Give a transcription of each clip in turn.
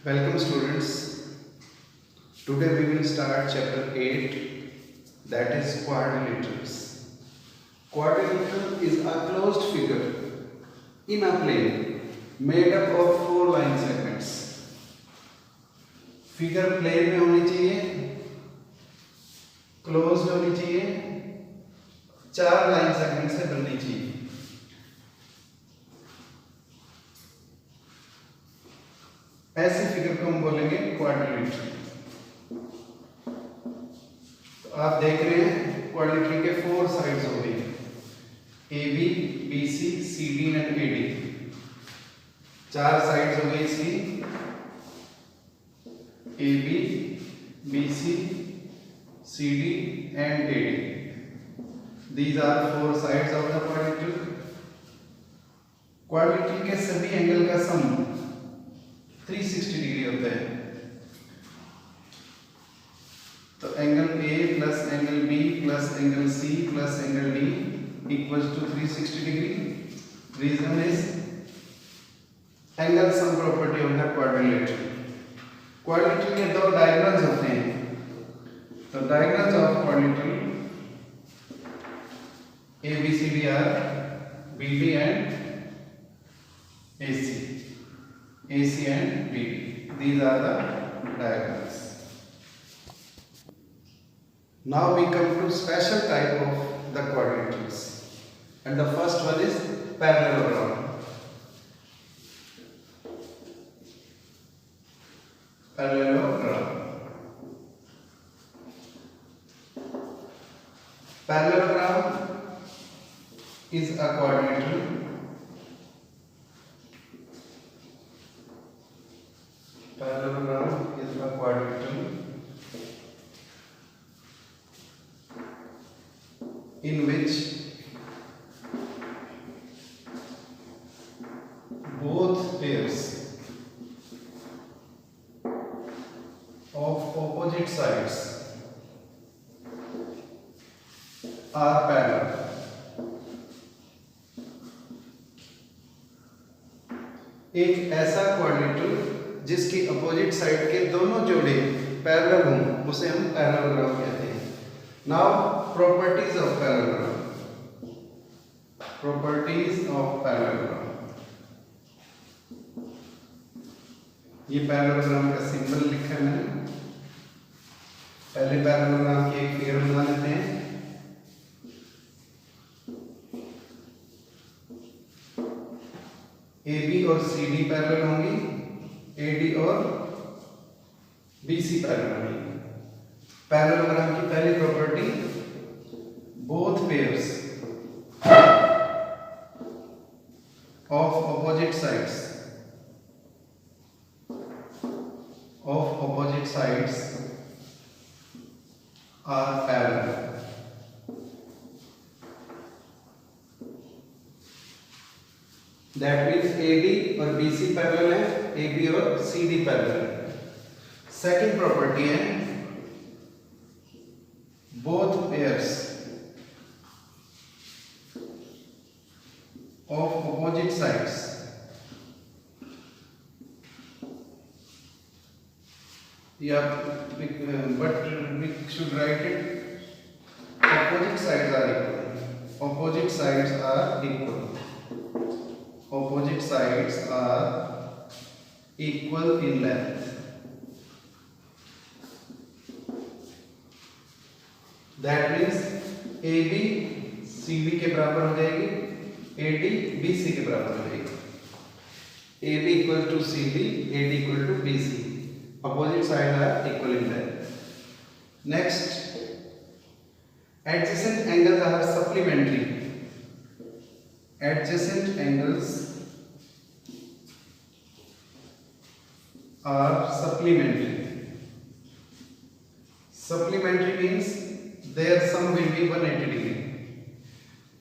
Welcome students. Today we will start chapter 8, that is quadrilaterals. Quadrilateral is a closed figure in a plane made up of 4 line segments. Figure plane में होनी चाहिए, closed होनी चाहिए, 4 line segment से बननी चाहिए। ऐसी figure को हम बोलेंगे क्वाड्रिलेटरल। तो आप देख रहे हैं क्वाड्रिलेटरल के 4 साइड्स हो गई, A B, B C, C D and A D. 4 sides हो गई इसकी, A B, B C, C D and A D. These are 4 sides of the quadrilateral. Quadrilateral के सभी एंगल का सम 360 डिग्री होता है। तो angle A plus angle B plus angle C plus angle D equals to 360 degree. Reason is angle sum property of the quadrilateral. Quadrilateral के 2 diagonals होते हैं। तो diagonals of quadrilateral A B C D are B D and A C and BD. These are the diagonals. Now we come to special type of the quadrilaterals, and the first one is parallelogram. Parallelogram is a quadrilateral in which both pairs of opposite sides are parallel. एक ऐसा quadrilateral जिसकी opposite side के दोनों जोड़े parallel हों उसे हम parallelogram कहते हैं। Now properties of parallelogram. Properties of parallelogram, ये पैरेललोग्राम का सिंबल लिखा है मैंने। पहले पैरेललोग्राम की एक फिगर बना लेते हैं। ए बी और सी डी पैरेलल होंगी, ए डी और बी सी पैरेलल होंगी। पैरेललोग्राम की पहली property, both pairs of opposite sides are parallel. That means AD और BC पैरेलल है, AB और CD पैरेलल है। सेकंड प्रॉपर्टी है both pairs of opposite sides but we should write it opposite sides are equal. Opposite sides are equal. Opposite sides are equal in length. That means AB CD के बराबर हो जाएगी, AD BC के बराबर हो जाएगी। AB equal to CD, AD equal to BC. Opposite sides are equal in length. Next, adjacent angles are supplementary. Adjacent angles are supplementary. Supplementary means their sum will be 180 degree.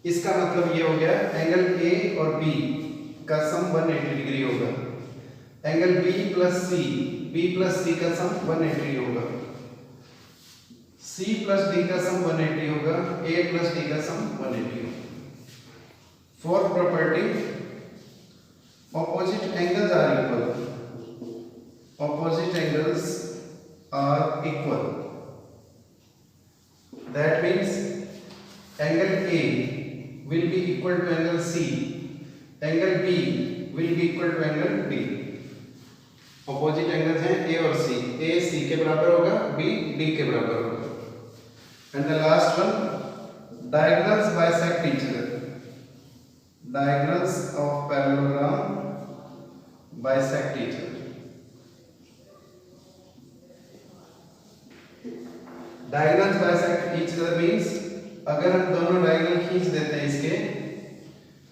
इसका मतलब ये हो गया angle A और B का सम 180 degree होगा। Angle B plus C का सम 180 होगा। C प्लस D का सम 180 होगा। A प्लस D का सम 180 होगा। Fourth property, opposite angles are equal. opposite angles are equal. That means angle A will be equal to angle C, angle B will be equal to angle D. Opposite angles हैं A और C. A C के बराबर होगा, B D के बराबर होगा. And the last one, diagonals bisect each other. Diagonals of parallelogram bisect each other. Diagonals bisect each other means अगर हम दोनों डायगोनल खींच देते हैं इसके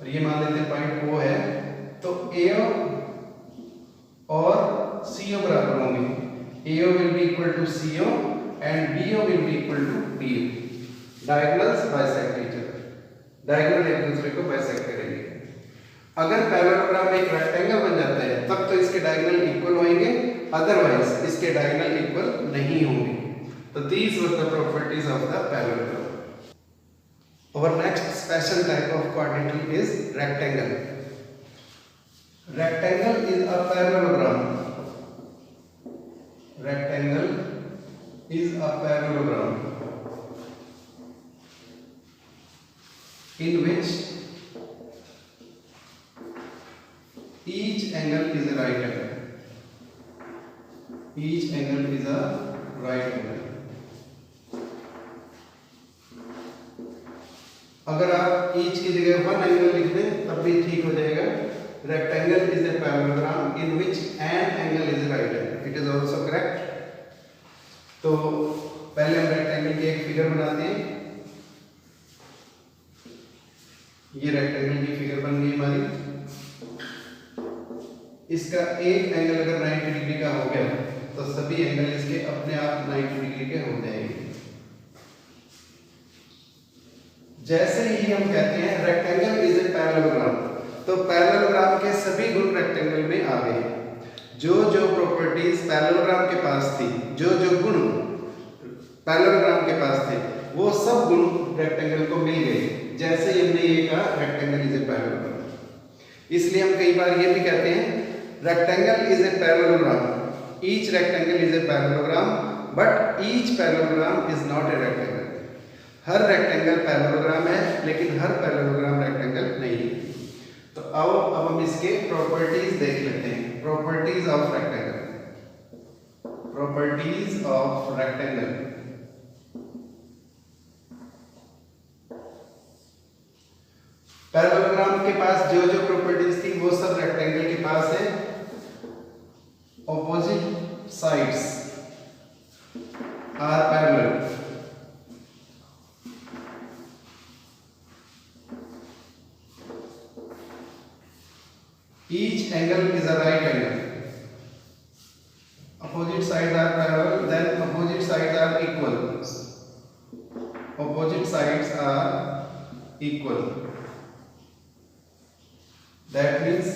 और ये मान लेते हैं पॉइंट O है, तो AO और CO बराबर होंगे. AO will be equal to CO and BO will be equal to DO. Diagonals bisect each other. Diagonal एक दूसरे को बाइसेक्ट करेंगे. अगर पैरेललोग्राम में एक रेक्टेंगल बन जाता है तब तो इसके डायगोनल इक्वल होंगे, अदरवाइज इसके डायगोनल इक्वल नहीं होंगे. तो these were the properties of the parallelogram. Our next special type of quadratic is rectangle. Rectangle is a parallelogram. Rectangle is a parallelogram in which each angle is a right angle. Each angle is a right angle. अगर आप each की जगह one angle लिख दें तब भी ठीक हो जाएगा. Rectangle is a parallelogram in which an angle is a right angle. It is also correct. तो पहले हम rectangle की एक फिगर बनाते हैं. ये rectangle की फिगर बन गई हमारी. इसका एक एंगल अगर 90 डिग्री का हो गया तो सभी एंगल इसके अपने आप 90 डिग्री के हो जाएंगे. जैसे ही हम कहते हैं रेक्टेंगल इज ए पैरेललोग्राम, तो पैरेललोग्राम के सभी गुण रेक्टेंगल में आ गए. जो जो प्रॉपर्टीज पैरेललोग्राम के पास थी, जो जो गुण पैरेललोग्राम के पास थे, वो सब गुण रेक्टेंगल को मिल गए. जैसे ही हमने ये कहा रेक्टेंगल इज ए पैरेललोग्राम, इसलिए हम कई बार ये भी कहते हैं rectangle is a parallelogram. Each rectangle is a parallelogram but each parallelogram is not a rectangle. Her rectangle parallelogram है लेकिन हर पैरेललोग्राम रेक्टेंगल नहीं है. तो आओ अब हम इसके प्रॉपर्टीज देख लेते हैं. Properties of rectangle. Properties of rectangle. Parallelogram के पास जो जो प्रॉपर्टीज थी वो सब रेक्टेंगल के पास है. Opposite sides are parallel. Each angle is a right angle. Opposite sides are parallel, then opposite sides are equal. Opposite sides are equal. That means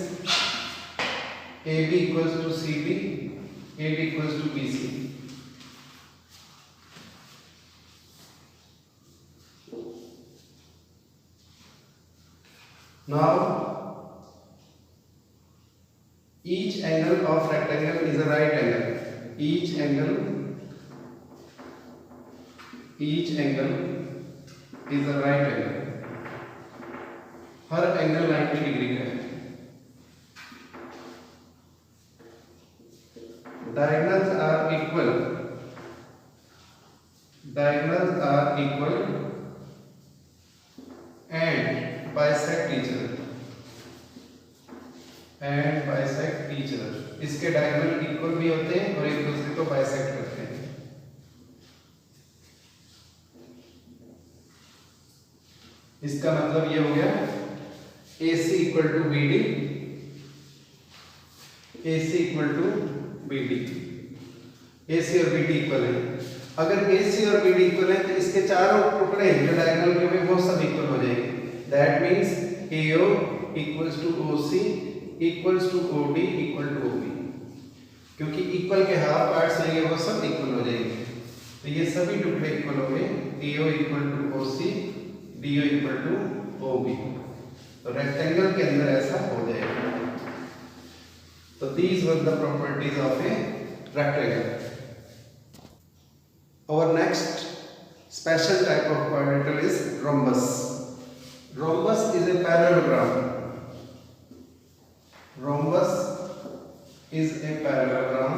AB equals to CB, AD equals to BC. Now each angle of rectangle is a right angle. Each angle is a right angle. Her angle 90 degree का है. Diagonals are equal. Diagonals are equal and bisect each other. And bisect each other. इसके diagonal equal भी होते हैं और एक दूसरे को बाइसेक्ट करते हैं. इसका मतलब ये हो गया AC equal to BD, AC equal to BD. AC और BD इक्वल है. अगर AC और BD इक्वल है तो इसके चारों टुकड़े जो डायगोनल के हुए वो सब इक्वल हो जाएंगे. That means AO equals to OC equals to OD equal to OB. क्योंकि इक्वल के हाफ पार्ट्स होंगे वो सब इक्वल हो जाएंगे. तो ये सभी टुकड़े इक्वल हो गए. AO equal to OC, DO equal to OB. तो रेक्टेंगल के अंदर ऐसा हो जाएगा. तो these were the properties of a rectangle. Our next special type of quadrilateral is rhombus. Rhombus is a parallelogram. Rhombus is a parallelogram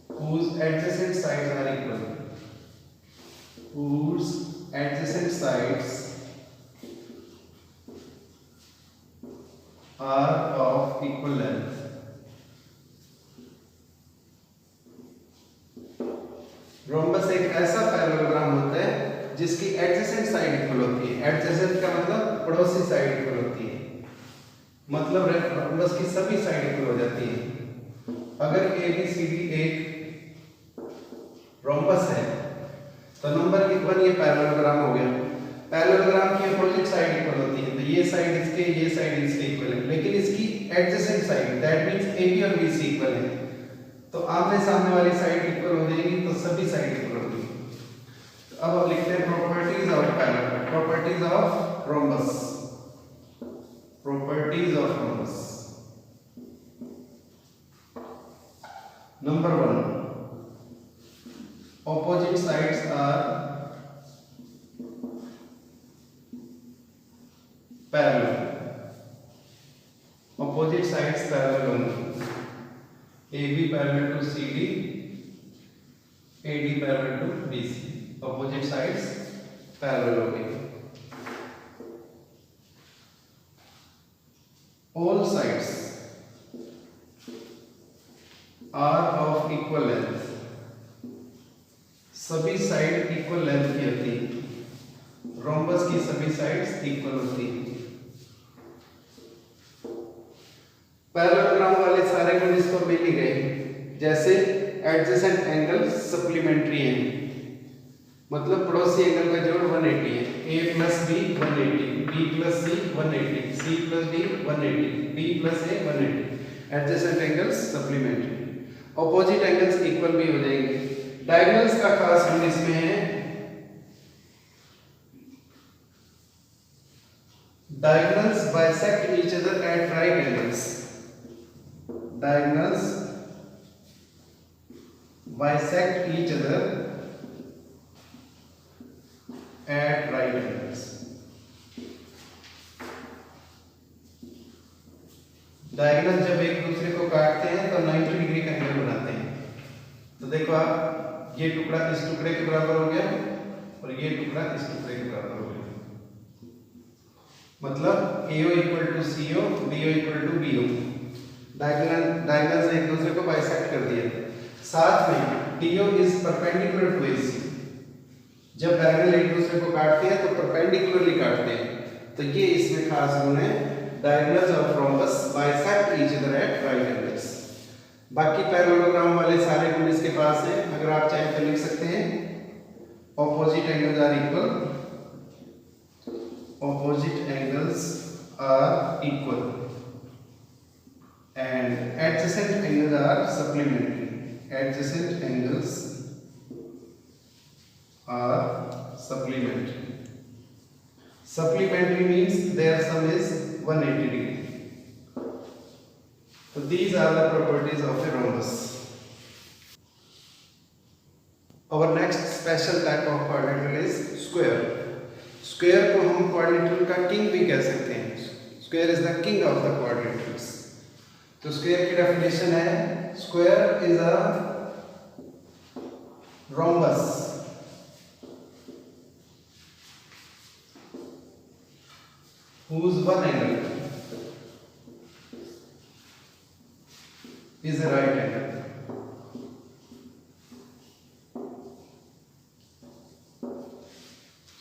whose adjacent sides are equal. Whose adjacent sides are of equal length. Rhombus एक ऐसा parallelogram होता है जिसकी adjacent side equal होती है। Adjacent का मतलब पड़ोसी साइड इक्वल होती है, मतलब रोम्बस की सभी साइड इक्वल हो जाती है। अगर ए बी सी डी एक रोम्बस है तो नंबर 1 ये पैरेललोग्राम हो गया। पैरेललोग्राम की अपोजिट साइड इक्वल होती है, तो ये साइड इसके ये साइड इसके इक्वल है, लेकिन इसकी adjacent side that means A B और बी सी इक्वल है, तो आमने सामने वाली साइड इक्वल हो जाएगी, तो सभी साइड इक्वल होगी। तो अब हम लिखते हैं properties of parallel, properties of rhombus. Properties of rhombus. Number 1, opposite sides are parallel. Opposite sides parallel only. AB parallel to CD, AD parallel to BC. Opposite sides parallel हो गई. All sides are of equal length. सभी side equal length की होती है। Rhombus की सभी sides equal होती है। पैरेललोग्राम वाले सारे गुण इसको मिल ही गए, जैसे एडजेसेंट एंगल सप्लीमेंट्री है, मतलब पड़ोसी एंगल का जोड़ 180 है। a plus B 180, b plus C 180, c plus D 180, b plus A 180। Adjacent angles supplementary. Opposite angles equal भी हो जाएंगे। डायगोनल्स का खास गुण इसमें है, diagonals bisect each other at right angles. Diagonals bisect each other at right angles. Diagonal जब एक दूसरे को काटते हैं तो 90 डिग्री का एंगल बनाते हैं। तो देखो आप, ये टुकड़ा इस टुकड़े के बराबर हो गया और ये टुकड़ा इस टुकड़े के बराबर हो गया, मतलब AO equal to CO, BO equal to BO। Diagonals एक दूसरे को बाइसेक्ट कर दिया। साथ में DO is perpendicular to AC। जब डायगोनल एक दूसरे को काटते हैं तो परपेंडिकुलरली काटते हैं, तो ये इसमें खास गुण है। Diagonals of rhombus bisect each other at right angles. बाकी पैरेललोग्राम वाले सारे गुण इसके पास हैं, अगर आप चाहें तो लिख सकते हैं। Opposite angles are equal, opposite angles are equal and adjacent angles are supplementary. Adjacent angles are supplementary. Supplementary means their sum is 180 degree. So these are the properties of a rhombus. Our next special type of quadrilateral is square. Square को हम quadrilateral का king भी कह सकते हैं। Square is the king of the quadrilaterals. तो square की definition है, square is a rhombus whose one angle is a right angle.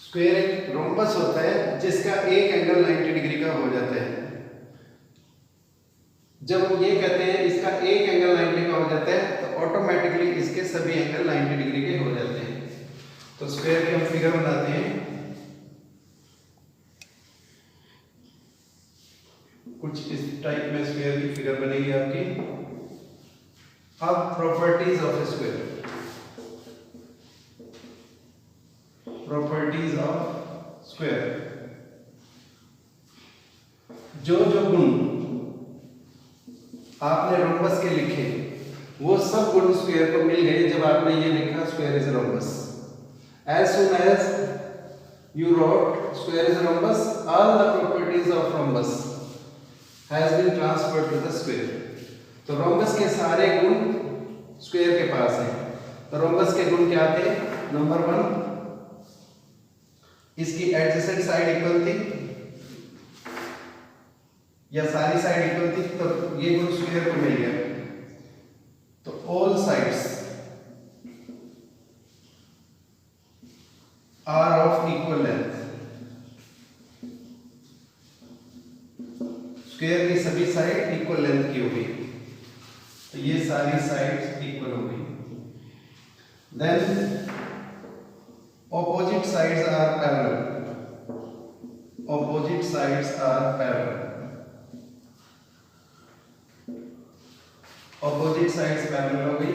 Square एक रोम्बस होता है जिसका एक एंगल 90 डिग्री का हो जाता है। जब हम ये कहते हैं इसका एक एंगल 90 का हो जाता है तो ऑटोमेटिकली इसके सभी एंगल 90 डिग्री के हो जाते हैं। तो स्क्वायर की हम फिगर बनाते हैं। कुछ इस टाइप में स्क्वायर की फिगर बनेगी आपकी। अब properties of A square. Properties of square, जो जो गुण आपने रोम्बस के लिखे वो सब गुण स्क्वायर को मिल गए जब आपने ये लिखा square is rhombus. As soon as you wrote square is a rhombus, all the properties of rhombus has been transferred to the square। तो rhombus के सारे गुण square के पास हैं। तो rhombus के गुण क्या थे? नंबर 1, इसकी adjacent side इक्वल थी या सारी साइड इक्वल थी, तो ये गुण square को मिल गया। तो all sides are of equal length। Square की सभी साइड इक्वल लेंथ की होगी, तो ये सारी साइड्स इक्वल होगी। Then opposite sides are parallel, opposite sides are parallel, opposite sides parallel हो गई।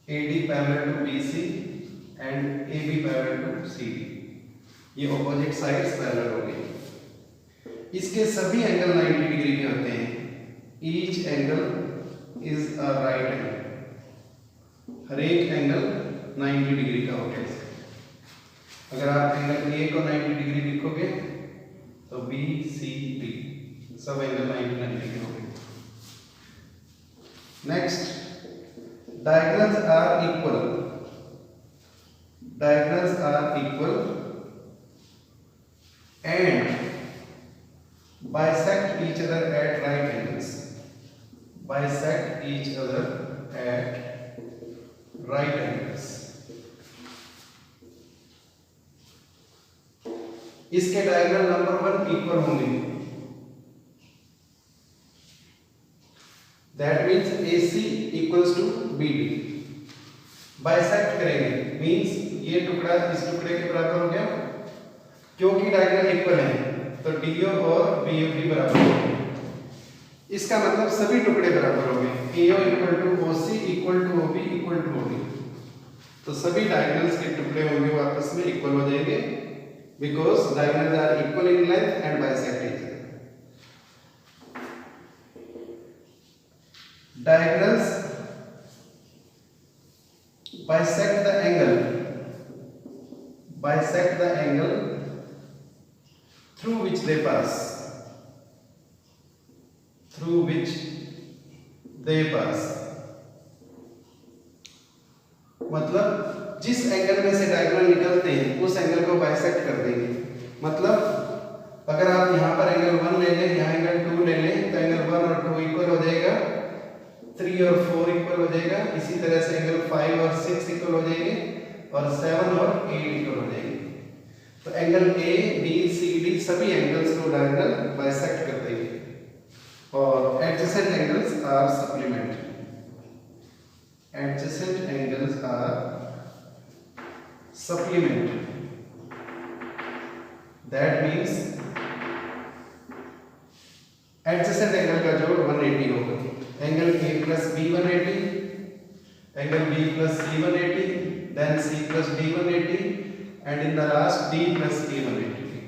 AD parallel to BC and AB parallel to CD, ये ऑपोजिट साइड्स पैरेलल हो गई। इसके सभी एंगल 90 डिग्री के होते हैं। Each angle is a right angle, हर एक एंगल 90 डिग्री का होगा। अगर आप एंगल A को 90 डिग्री लिखोगे तो BCD सब एंगल 90 डिग्री के होंगे। Next, diagonals are equal, diagonals are equal and bisect each other at right angles, bisect each other at right angles। इसके डायगोनल नंबर 1 इक्वल होंगे, that means AC equals to BD। Bisect करेंगे means ये टुकड़ा इस टुकड़े के बराबर हो गया, क्योंकि डायगोनल इक्वल है तो DO और BO भी बराबर होंगे। इसका मतलब सभी टुकड़े बराबर होंगे। AO equal to OC equal to OB equal to OD, तो सभी डायगोनल्स के टुकड़े होंगे वो आपस में इक्वल हो जाएंगे, because diagonals are equal in length and bisect each other. Diagonals bisect the angle, bisect the angle through which they pass, through which they pass। मतलब जिस एंगल में से डायगोनल निकलते हैं उस एंगल को बाइसेक्ट कर देंगे। मतलब अगर आप यहाँ पर एंगल 1 ले लें, यहाँ एंगल 2 ले लें, तो एंगल 1 और 2 इक्वल हो जाएगा, 3 और 4 इक्वल हो जाएगा, इसी तरह से एंगल 5 और 6 इक्वल हो जाएंगे और 7 और 8 इक्वल हो जाएंगे। तो angle A, B, C, D सभी एंगल्स को डायगोनल बाइसेक्ट कर देंगे और adjacent angles are supplementary, adjacent angles are supplementary. That means adjacent angle का जोड़ 180 होगा। Angle A plus B 180, angle B plus C 180, then C plus D 180, and in the last D plus E 180.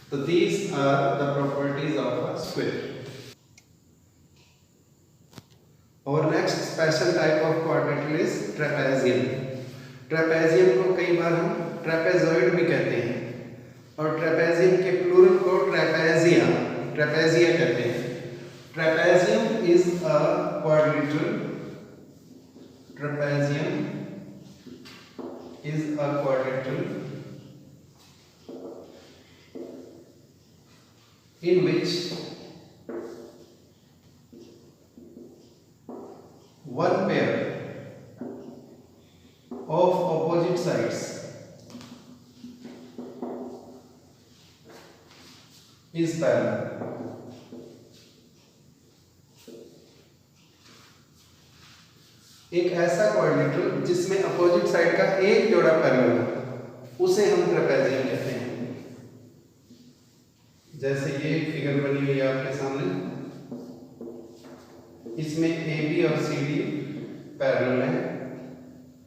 So these are the properties of a square. Our next special type of quadrilateral is trapezium। Trapezium को कई बार हम trapezoid भी कहते हैं और trapezium के plural को ट्रेपेजिया, ट्रेपेजिया कहते हैं। Trapezium is a quadrilateral, trapezium is a quadrilateral in which one pair of opposite sides is parallel। एक ऐसा क्वाड्रिलेटरल जिसमें अपोजिट साइड का एक जोड़ा पैरेलल हो उसे हम ट्रेपेजियम कहते हैं। जैसे ये फिगर बनी हुई है आपके सामने, इसमें AB और CD पैरेलल है,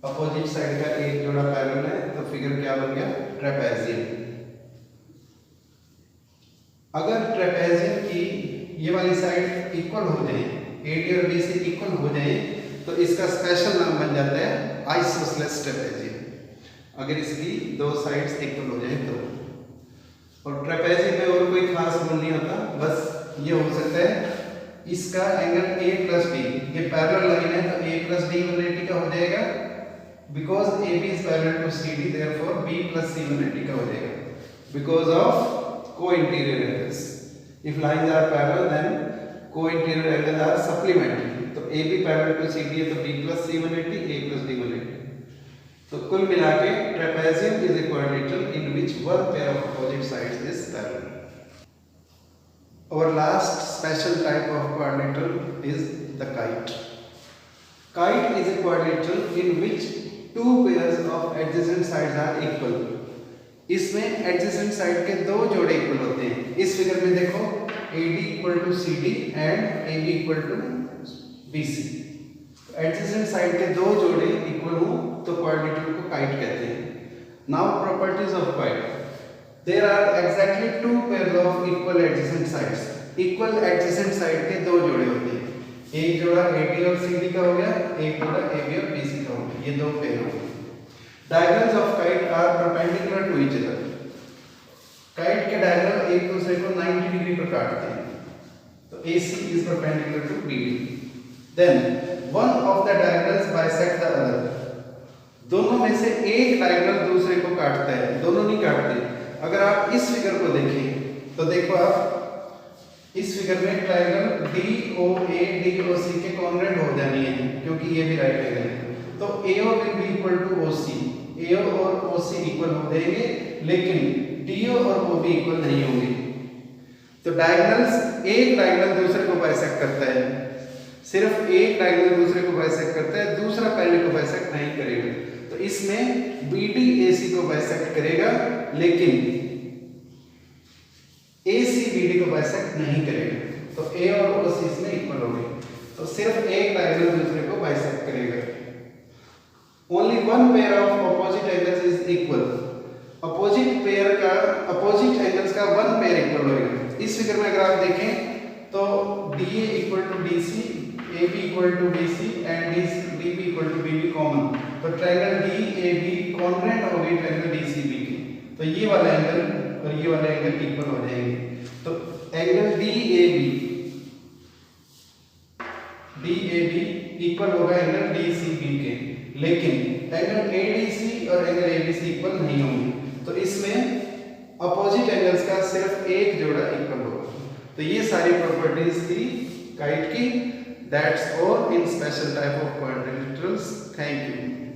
अपोजिट साइड का एक जोड़ा पैरेलल है, तो फिगर क्या बन गया? ट्रेपेजियम। अगर ट्रेपेजियम की ये वाली साइड इक्वल हो जाए AD और BC इक्वल हो जाए तो इसका स्पेशल नाम बन जाता है आइसोसेलेस ट्रेपेजियम। अगर इसकी दो साइड्स इक्वल हो जाए तो। और ट्रेपेजियम में और कोई खास गुण नहीं होता, बस ये हो सकता है इसका एंगल A प्लस B, ये पैरेलल लाइन है तो A प्लस D 180 का हो जाएगा, because AB is parallel to CD, therefore B plus C 180 का हो जाएगा because of co-interior angles. If lines are parallel then co-interior angles are supplementary. तो AB पैरेलल टू CD है तो B plus C 180, A plus D 180। तो कुल मिला के trapezium is a quadrilateral in which one pair of opposite sides is parallel. Our last special type of quadrilateral is the kite. Kite is a quadrilateral in which two pairs of adjacent sides are equal. इसमें adjacent side के दो जोड़े equal होते हैं। इस figure में देखो AD equal to CD and AB equal to BC। adjacent side के दो जोड़े equal हो तो quadrilateral को kite कहते हैं। Now properties of kite. There are exactly two pairs of equal adjacent sides. Equal adjacent side के दो जोड़े होते हैं। एक जोड़ा AD और CD का हो गया, एक जोड़ा AB और BC का हो गया, ये दो पेयर हो गए। Diagonals of kite are perpendicular to each other. Kite के डायगोनल एक दूसरे को 90 डिग्री पर काटते हैं, तो AC is perpendicular to BD. Then one of the diagonals bisect the other. दोनों में से एक डायगोनल दूसरे को काटता है, दोनों नहीं काटते। अगर आप इस फिगर को देखें तो देखो आप इस फिगर में ट्रायंगल DOA DOC के कॉन्ग्रुएंट हो जानी है क्योंकि ये भी राइट एंगल है, तो AO will be equal to OC। AO और OC इक्वल हो जाएंगे लेकिन DO और OB इक्वल नहीं होंगे। तो डायगोनल्स, एक डायगोनल दूसरे को बाइसेक्ट करता है, सिर्फ एक डायगोनल दूसरे को बाइसेक्ट करता है, दूसरा पहले को बाइसेक्ट नहीं करेगा। तो इसमें BD AC को बाइसेक्ट करेगा लेकिन AC BD को बाइसेक्ट नहीं करेगा, तो A और OC इसमें इक्वल हो गए, तो सिर्फ एक डायगोनल दूसरे को बाइसेक्ट करेगा। Only one pair of opposite angles is equal. Opposite angles का वन पेयर इक्वल होगा। इस फिगर में अगर आप देखें तो DA equal to DC, AB equal to BC and DB equal to BB common, तो ट्रायंगल DAB कॉन्ग्रुएंट हो गई ट्रायंगल DCB के, तो ये वाला एंगल और ये वाला एंगल इक्वल हो जाएंगे। तो एंगल DAB इक्वल होगा एंगल DCB के, लेकिन एंगल ADC और एंगल ABC इक्वल नहीं होंगे, तो इसमें अपोजिट एंगल्स का सिर्फ एक जोड़ा इक्वल होगा। तो ये सारी प्रॉपर्टीज थी काइट की। That's all in special type of quadrilaterals. Thank you.